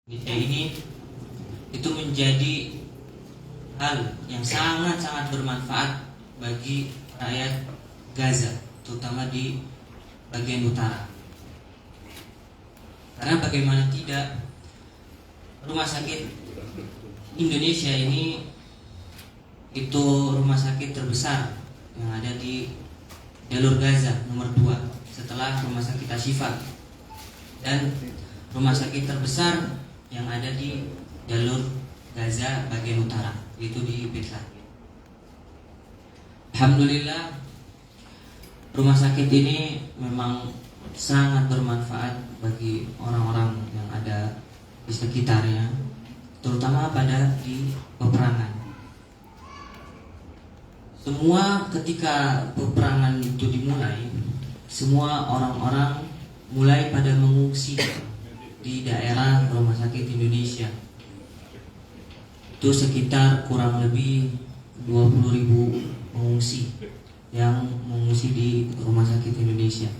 ini itu menjadi hal yang sangat-sangat bermanfaat bagi rakyat Gaza, terutama di bagian utara. Karena bagaimana tidak, rumah sakit Indonesia ini itu rumah sakit terbesar yang ada di jalur Gaza nomor 2 setelah rumah sakit Ashifa, dan rumah sakit terbesar yang ada di jalur Gaza bagian utara, yaitu di Bethlehem. Alhamdulillah, rumah sakit ini memang sangat bermanfaat bagi orang-orang yang ada di sekitarnya, terutama pada di peperangan. Semua ketika peperangan itu dimulai, semua orang-orang mulai pada mengungsi di daerah rumah sakit Indonesia. Itu sekitar kurang lebih 20.000 pengungsi yang mengungsi di rumah sakit Indonesia.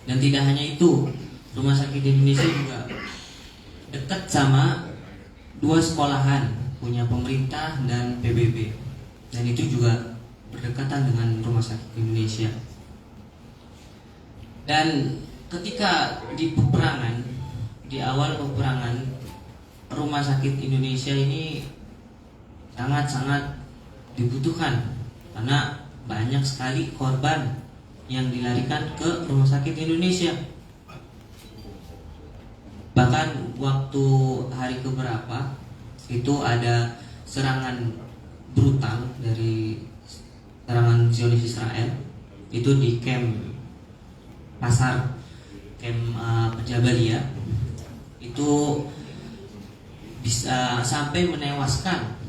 Dan tidak hanya itu, rumah sakit Indonesia juga dekat sama 2 sekolahan punya pemerintah dan PBB, dan itu juga berdekatan dengan rumah sakit Indonesia. Dan ketika di peperangan, di awal peperangan, rumah sakit Indonesia ini sangat-sangat dibutuhkan karena banyak sekali korban yang dilarikan ke rumah sakit Indonesia. Bahkan waktu hari keberapa itu ada serangan brutal dari serangan Zionis Israel, itu di camp Jabalia, itu bisa sampai menewaskan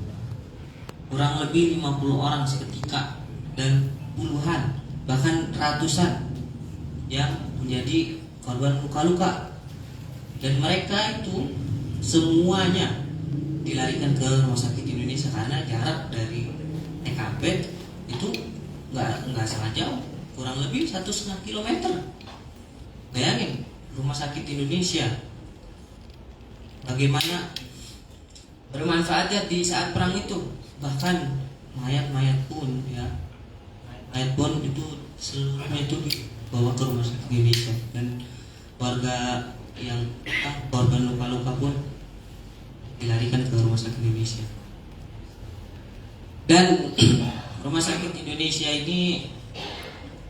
kurang lebih 50 orang seketika, dan puluhan bahkan ratusan yang menjadi korban luka-luka, dan mereka itu semuanya dilarikan ke rumah sakit Indonesia karena jarak dari TKP itu nggak sangat jauh, kurang lebih 1,5 kilometer. Bayangin rumah sakit Indonesia bagaimana bermanfaatnya di saat perang itu. Bahkan mayat-mayat pun itu seluruhnya itu dibawa ke rumah sakit Indonesia, dan warga yang korban luka-luka pun dilarikan ke rumah sakit Indonesia. Dan rumah sakit Indonesia ini,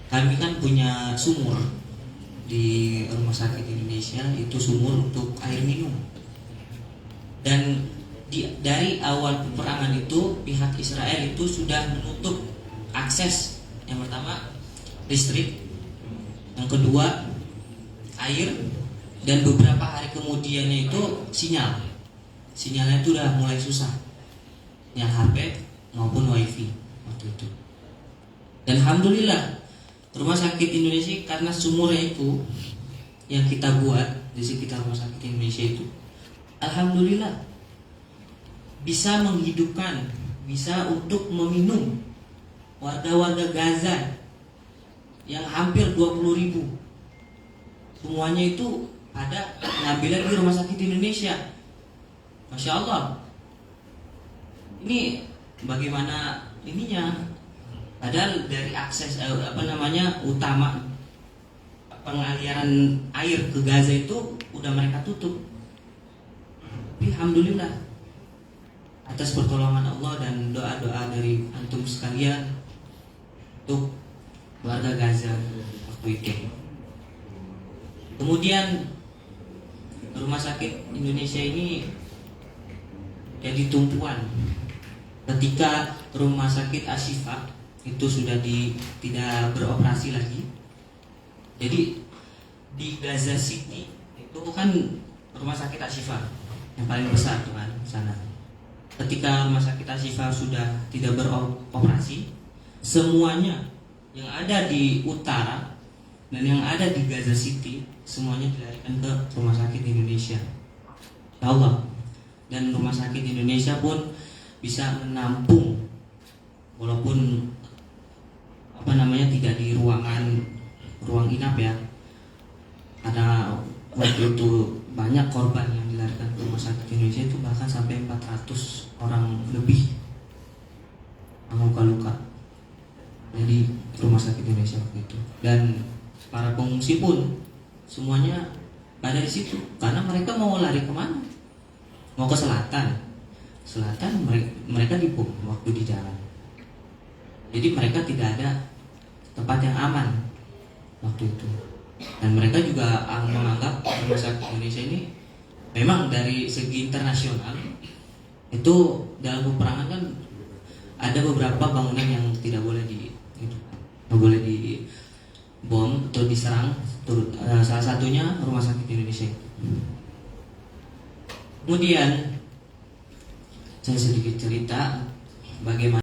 kami kan punya sumur di rumah sakit Indonesia, itu sumur untuk air minum. Dan dari awal peperangan itu pihak Israel itu sudah menutup akses, yang pertama listrik, yang kedua air, dan beberapa hari kemudiannya itu sinyalnya itu udah mulai susah, yang HP maupun wifi waktu itu. Dan alhamdulillah rumah sakit Indonesia, karena sumurnya itu yang kita buat di sekitar rumah sakit Indonesia itu, alhamdulillah bisa menghidupkan, bisa untuk meminum warga-warga Gaza yang hampir 20.000. Semuanya itu ada ngambilnya di rumah sakit Indonesia. Masya Allah. Ini bagaimana ininya? Padahal dari akses utama pengaliran air ke Gaza itu udah mereka tutup. Tapi alhamdulillah, atas pertolongan Allah dan doa-doa dari antum sekalian untuk warga Gaza waktu itu. Kemudian rumah sakit Indonesia ini jadi tumpuan ketika rumah sakit Ashifa itu sudah tidak beroperasi lagi. Jadi di Gaza City itu kan rumah sakit Ashifa yang paling besar tuh kan sana. Ketika rumah sakit Ashifa sudah tidak beroperasi, semuanya yang ada di utara dan yang ada di Gaza City semuanya dilarikan ke rumah sakit Indonesia. Ya Allah. Dan rumah sakit Indonesia pun bisa menampung, walaupun tidak di ruang inap ya, karena waktu itu banyak korban yang dilarikan melahirkan rumah sakit Indonesia itu bahkan sampai 400 orang lebih yang luka-luka dari rumah sakit Indonesia waktu itu. Dan para pengungsi pun semuanya pada di situ karena mereka mau lari kemana? Mau ke selatan. Selatan mereka dibom waktu di jalan. Jadi mereka tidak ada tempat yang aman waktu itu. Dan mereka juga menganggap rumah sakit Indonesia ini memang dari segi internasional itu dalam peperangan kan ada beberapa bangunan yang tidak boleh di bom atau diserang. Salah satunya rumah sakit Indonesia. Kemudian saya sedikit cerita bagaimana